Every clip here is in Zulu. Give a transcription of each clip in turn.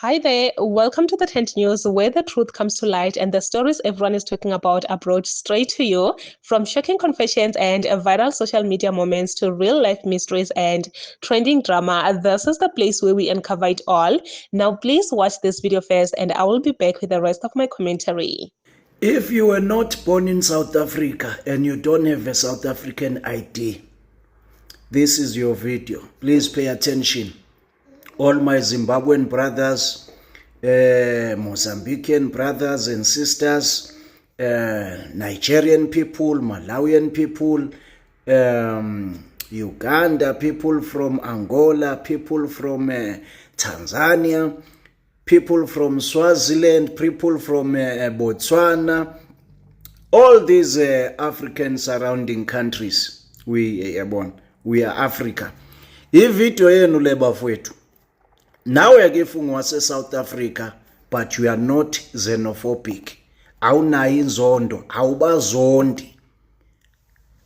Hi there, welcome to the Tent News, where the truth comes to light and the stories everyone is talking about are brought straight to you. From shocking confessions and viral social media moments to real life mysteries and trending drama, this is the place where we uncover it all. Now, please watch this video first, and I will be back with the rest of my commentary. If you were not born in South Africa and you don't have a South African ID, this is your video. Please pay attention. All my Zimbabwean brothers, Mozambican brothers and sisters, Nigerian people, Malawian people, Uganda people, from Angola, people from Tanzania, people from Swaziland, people from Botswana, all these African surrounding countries. We are Africa. Ivideo yenu le bafowethu. Now yakefungu wase South Africa, but you are not xenophobic. Awunayo inzondo, awubazondi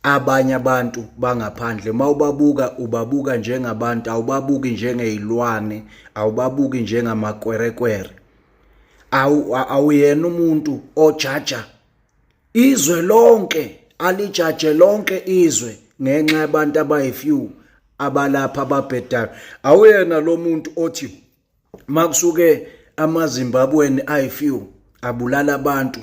abanye abantu bangaphandle. Mawubabuka ubabuka njengabantu, awubabuki njengezilwane, awubabuki njengamakwerekwere. Awuyena umuntu ojaja izwe lonke, alijaje lonke izwe ngenxa yabantu abayifew abalapha ababhedayo. Awuyena lo muntu othi makusuke amaZimbabweni ayifew abulala abantu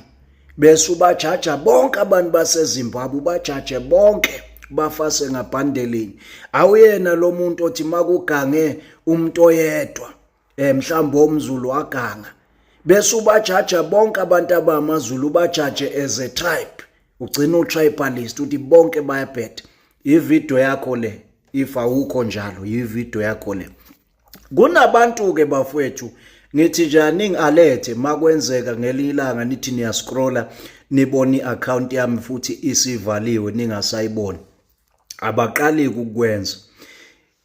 bese ubajaja bonke abantu baseZimbabwe, ubajaje bonke bafase ngabhandelini. Awuyena lo muntu othi makugange umuntu oyedwa mhlawumbe omZulu waganga bese ubajaja bonke abantu abamaZulu, ubajaje as a tribe, ugcina utribalist uthi bonke bayabheda. Ivideo yakho le, if awukho njalo, ivideo yakho le. Kunabantu ke bafowethu, ngithi njani ngingalethe makwenzeka ngelinye ilanga nithi niya scrolla nibona iaccount yami futhi isivaliwe ningasayiboni, abaqali ukukwenza.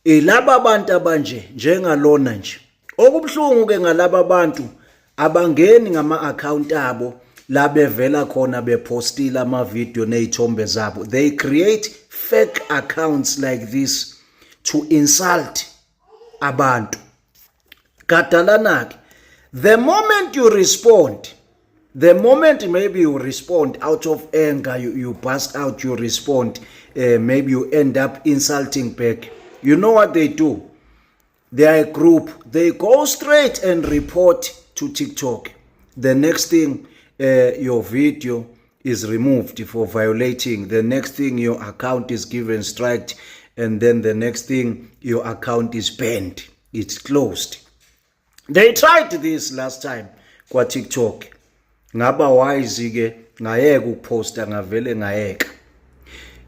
Laba bantu abanje njengalona nje. Okubhlungu ke ngalaba bantu abangeni ngama account abo la bevela khona bepostila ama video nezithombe zabo. They create fake accounts like this to insult abantu. Kadalanake, the moment you respond, the moment maybe you respond out of anger, you burst out, you respond, maybe you end up insulting back. You know what they do? They are a group. They go straight and report to TikTok. The next thing, your video is removed for violating. The next thing, your account is given strike. And then the next thing, your account is banned. It's closed. They tried this last time kwa TikTok. Ngaba wise ke ngayeka ukuposta ngavele ngayeka.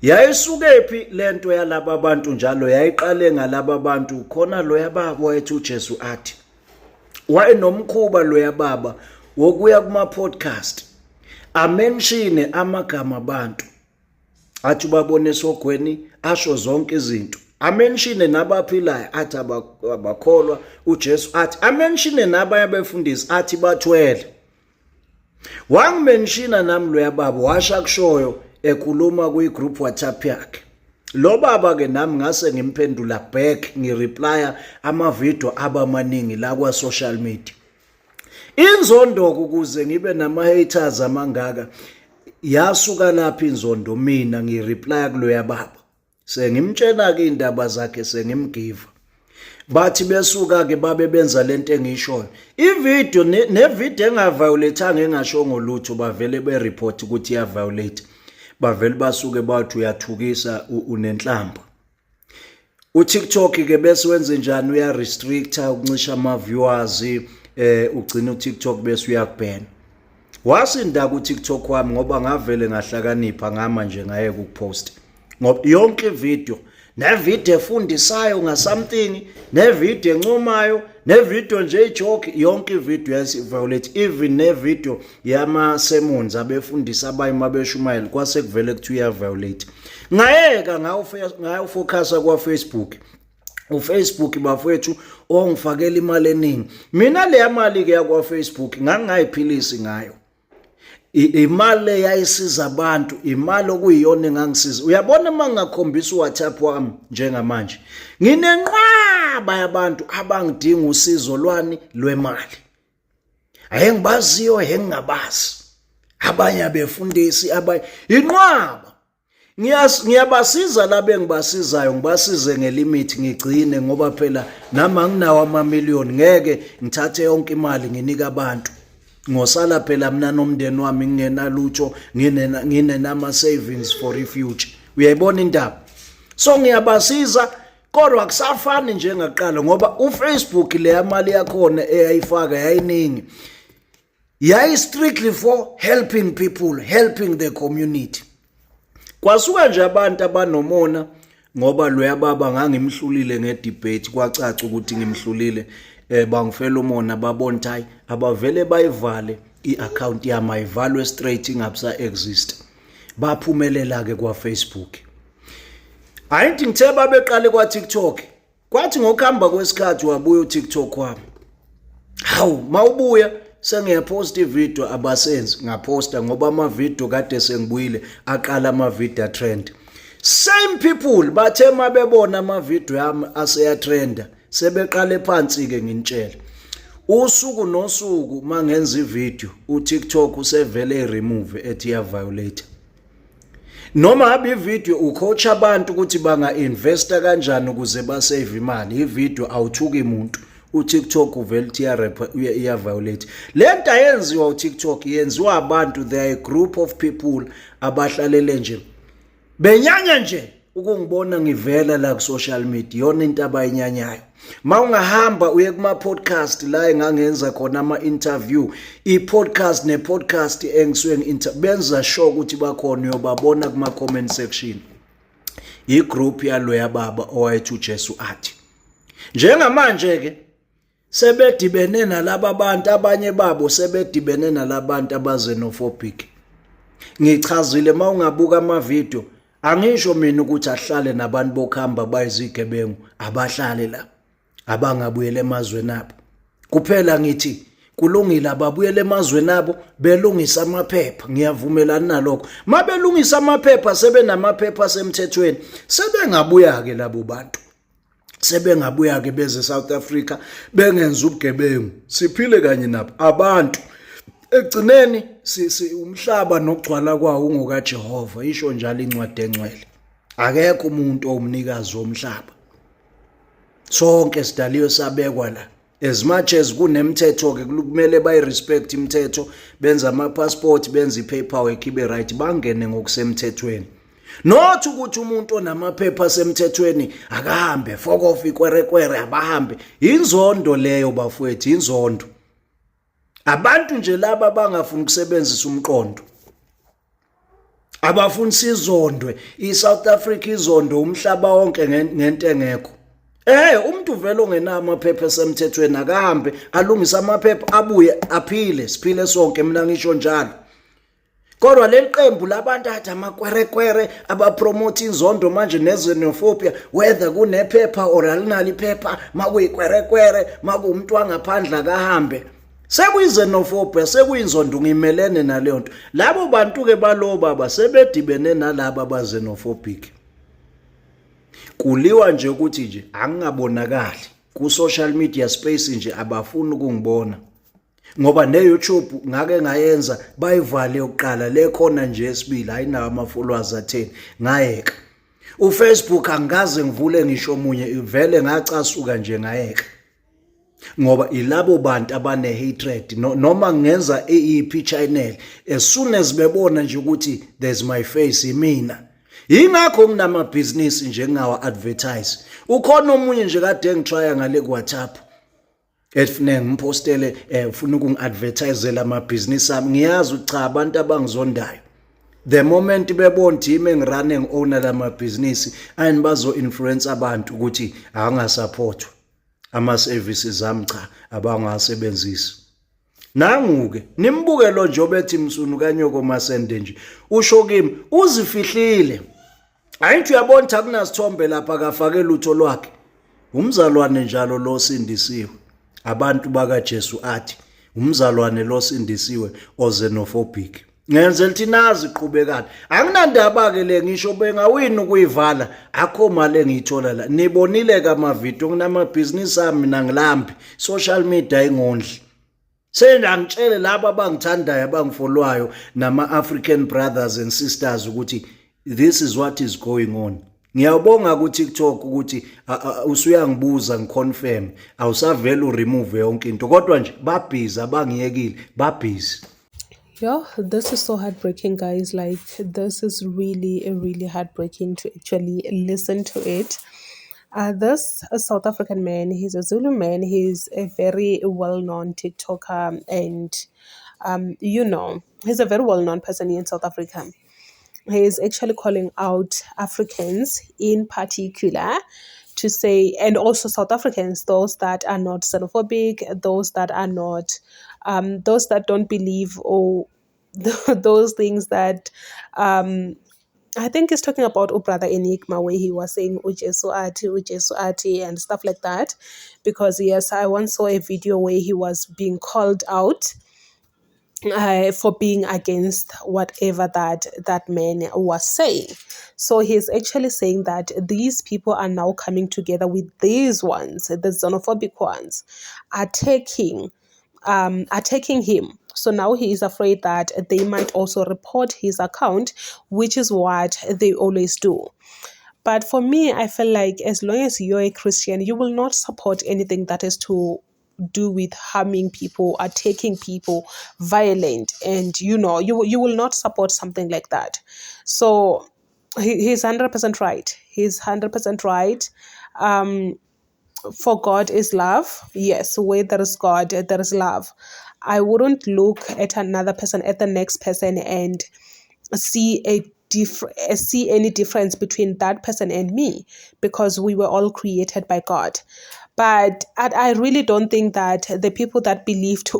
Yayisukephi lento yalaba bantu njalo? Yayiqale ngalaba bantu khona loya baba ethu uJesu athi wayenomkhuba loya baba wokuya kuma podcast amenshine amagama abantu athi babone sogweni asho zonke izinto, amenshine nabaphilayo athi abakholwa uJesu athi, amenshine nabanye abefundisi athi bathwele. Wangimenshina nami loya baba washa kushoyo ekhuluma kwi-group WhatsApp yakhe. Lo baba ke nami ngase ngimphendula back, ngireplya ama-video abamaningi la kwa social media. Inzondo ukuze ngibe nama-haters amangaka yasuka lapha inzondo mina ngireplya kuloya baba. Sengimtshela ke indaba zakhe sengimgiva. Bathi besuka ke babe benza lento engishoyo. Ivideo nevideo engaviolate engasho ngolutho bavele bereport ukuthi iya violate. Bavele basuke bathi uyathukisa unenhlamba. uTikTok ke bese wenze njani? Uya restricta ukuncisha ama viewers, ugcina uTikTok bese uyakubhena. Wasinda kuTikTok wami ngoba ngavele ngahlakanipha ngama nje ngayeka ukupost. Ngoba yonke video, nevideo efundisayo nga something, nevideo encumayo, nevideo nje ijoke, yonke video yasiviolate. Even nevideo yama sermons abefundisa abayi mabeshumayela kwase kuvele kuthi uyaviolate. Ngayeka ngawufocus kwa Facebook. uFacebook bafowethu ongifakela imali eningi. Mina le mali ke yakwa Facebook ngangayiphilisi ngayo. imali yayisiza abantu, imali okuyiyona engangisiza. Uyabona mangakhombisa uWhatsApp wami njengamanje, nginenqwaba yabantu abangidinga usizo lwani lwemali. Ayengibaziyo, engingabazi. Abanye abefundisi, abanye inqwaba. Ngiyabasiza laba engibasizayo, ngibasize ngelimit ngigcine ngoba phela nami anginawo amamiliyoni, ngeke ngithathe yonke imali nginika abantu. Ngosala phela mina nomndeni wami ngingenalutho, nginenama savings for refuge. Uyayibona indaba? So ngiyabasiza kodwa akusafani njengaqala ngoba uFacebook le mali yakhona eyayifaka yayiningi. Yayi strictly for helping people, helping the community. Kwasuka nje abantu abanomona ngoba loya baba ngangimhlulile ngedebate, kwacaca ukuthi ngimhlulile. Bangifela umona babona ukuthi hayi abavele bayivale iaccount yami, ayivalwe straight ingabisa exist. Baphumelela ke kwa Facebook. Ayithi ngithe babeqale kwa TikTok. Kwathi ngokuhamba kwesikhathi wabuya uTikTok wami. Hawu, mawubuya sengiyaposta ivideo abasenzi, ngaposta ngoba ama-video kade sengibuyile aqala ama-video trend. Same people bathe mabebona ama-video yami aseyatrenda sebeqale phansi ke nginitshela. Usuku nosuku mangenza ivideo uTikTok usevele remove ethi ya violate. Noma habe ivideo ucoach abantu ukuthi banga investa kanjani ukuze ba save imali, ivideo awuthuki umuntu, uTikTok uvele iya violate. Lento ayenziwa uTikTok yenziwa abantu, they are a group of people abahlalele nje benyanya nje ukungibona ngivela la ku social media, yona into abayinyanyayo. Mawungahamba uye kuma podcast la engangenza khona ama interview, i-podcast ne-podcast engisuke benza sure ukuthi bakhona uyobabona kuma comment section. I-group yalo yababa owayethi uJesu athi. Njengamanje ke sebedibene nalabo abantu, abanye babo sebedibene nalabantu abaxenophobic. Ngichazile mawungabuka ama video, angisho mina ukuthi ahlale nabantu bokhamba bayizigebengu, abahlale la, abangabuyele emazweni abo. Kuphela ngithi kulungile ababuyele emazweni abo belungisa amaphepha, ngiyavumelana nalokho. Mabelungisa amaphepha, sebenamaphepha semthethweni, sebengabuya ke labo bantu. Sebengabuya ke beze South Africa bengenza ubugebengu, siphile kanye nabo abantu. Egcineni umhlaba nokugcwala kwawo ungoka Jehova, isho njalo incwadi engcwele. Akekho umuntu omnikazi womhlaba, sonke sidaliwe sabekwa la. As much as kunemithetho ke kumele bayirespect imithetho, benza ama passport, benza ipaperwork ibe right, bangene ngokusemthethweni. Not ukuthi umuntu onamaphepha semthethweni akahambe fuck off ikwerekwere abahambe. Inzondo leyo bafowethu, inzondo. Abantu nje laba bangafuni ukusebenzisa umqondo, abafuni sizondwe. iSouth Africa izondo umhlaba wonke ngento engekho. Umuntu vele ongenayo amaphepha semthethweni akahambe alungisa amaphepha abuye aphile, siphile sonke, mina ngisho njalo. Kodwa leli qembu labantu athi amakwerekwere abapromote inzondo manje nezenophobia, whether kunephepha or alinali iphepha, makuyikwerekwere, makuumuntu wangaphandle akahambe. Sekuyizenophobia, sekuyinzondo, ngimelene naleyo nto. Labo bantu ke balo baba sebedibene nalabo abazenophobic. Kuliwa nje ukuthi nje angingabonakali ku social media space nje, abafuni ukungibona. Ngoba ne-YouTube ngake ngayenza bayivale yokuqala, le khona nje esibili ayinawo ama-followers atheni, ngayeka. uFacebook angaze ngivule ngisho omunye, vele ngacasuka nje ngayeka. Ngoba ilabo bantu abane hatred, noma ngenza i channel, as soon as bebona nje ukuthi there's my face imina. Yingakho nginama business nje ngawa advertise. Ukhona omunye nje kade ngitry ngale ku WhatsApp, efune ngimpostele ufuna ukungi-advertisela ama-business ami. Ngiyazi ukuthi cha, abantu abangizondayo the moment bebona ukuthi yimi engirane ngi-owner lama-business and bazo-influence abantu ukuthi angasupportwa ama-services ami, cha abangasebenzisi. Nangu-ke nimbuke lo nje obethi Msunu kaNyoko Masende nje usho kimi uzifihlile. Ayithi uyabona ukuthi akunasithombe lapha akafake lutho lwakhe. Umzalwane njalo lo sindisiwe. Abantu bakaJesu athi umzalwane lo sindisiwe ozenophobic. ngenzela ukuthi nazi iqhubekana anginandaba-ke le ngisho bengawini ukuyivala akho mali engiyithola la nibonile-ke amavidiyo kunamabhizinisi ami mina ngilambi social media ayingondli sengangitshele laba abangithandayo abangifolwayo nama-African brothers and sisters ukuthi this is what is going on. Ngiyabonga ku-TikTok ukuthi usuyangibuza ngiconfirm awusavele uremove yonke into kodwa nje babhizi abangiyekile babhizi. Yeah, this is so heartbreaking, guys. Like, this is really heartbreaking to actually listen to it. This a South African man, he's a Zulu man, he's a very well-known TikToker, and he's a very well-known person in South Africa. He is actually calling out Africans in particular to say, and also South Africans, those that are not xenophobic, those that are not, those that don't believe or those things that I think he's talking about Brother Enigma, where he was saying Ujesu Ati and stuff like that. Because yes, I once saw a video where he was being called out for being against whatever that man was saying. So he's actually saying that these people are now coming together with these ones, the xenophobic ones, attacking him. So now he is afraid that they might also report his account, which is what they always do. But for me, I feel like as long as you're a Christian, you will not support anything that is to do with harming people, attacking people, violent, and you will not support something like that. So he's 100% right. He's 100% right. For God is love. Yes, where there is God, there is love. I wouldn't look at another person, at the next person, and see any difference between that person and me, because we were all created by God. But I really don't think that the people that believed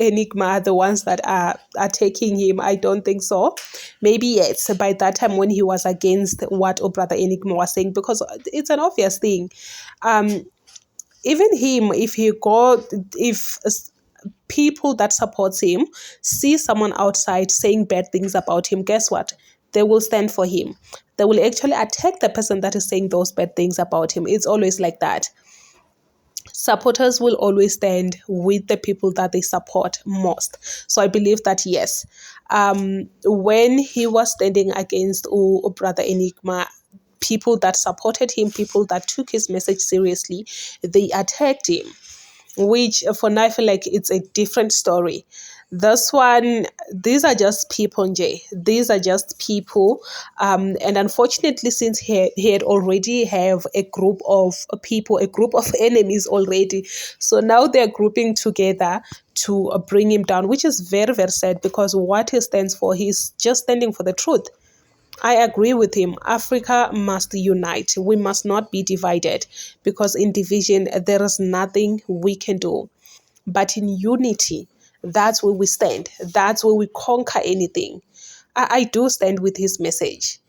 Enigma are the ones that are taking him. I don't think so. Maybe yes, by that time when he was against what Brother Enigma was saying, because it's an obvious thing. Even him, if people that supports him see someone outside saying bad things about him, guess what? They will stand for him. They will actually attack the person that is saying those bad things about him. It's always like that. Supporters will always stand with the people that they support most. So I believe that yes, when he was standing against Brother Enigma, people that supported him, people that took his message seriously, they attacked him, which for now I feel like it's a different story. This one, these are just people, Jay. These are just people. And unfortunately, since he had already have a group of people, a group of enemies already. So now they're grouping together to bring him down, which is very, very sad, because what he stands for, he's just standing for the truth. I agree with him. Africa must unite. We must not be divided, because in division, there is nothing we can do. But in unity, that's where we stand. That's where we conquer anything. I do stand with his message.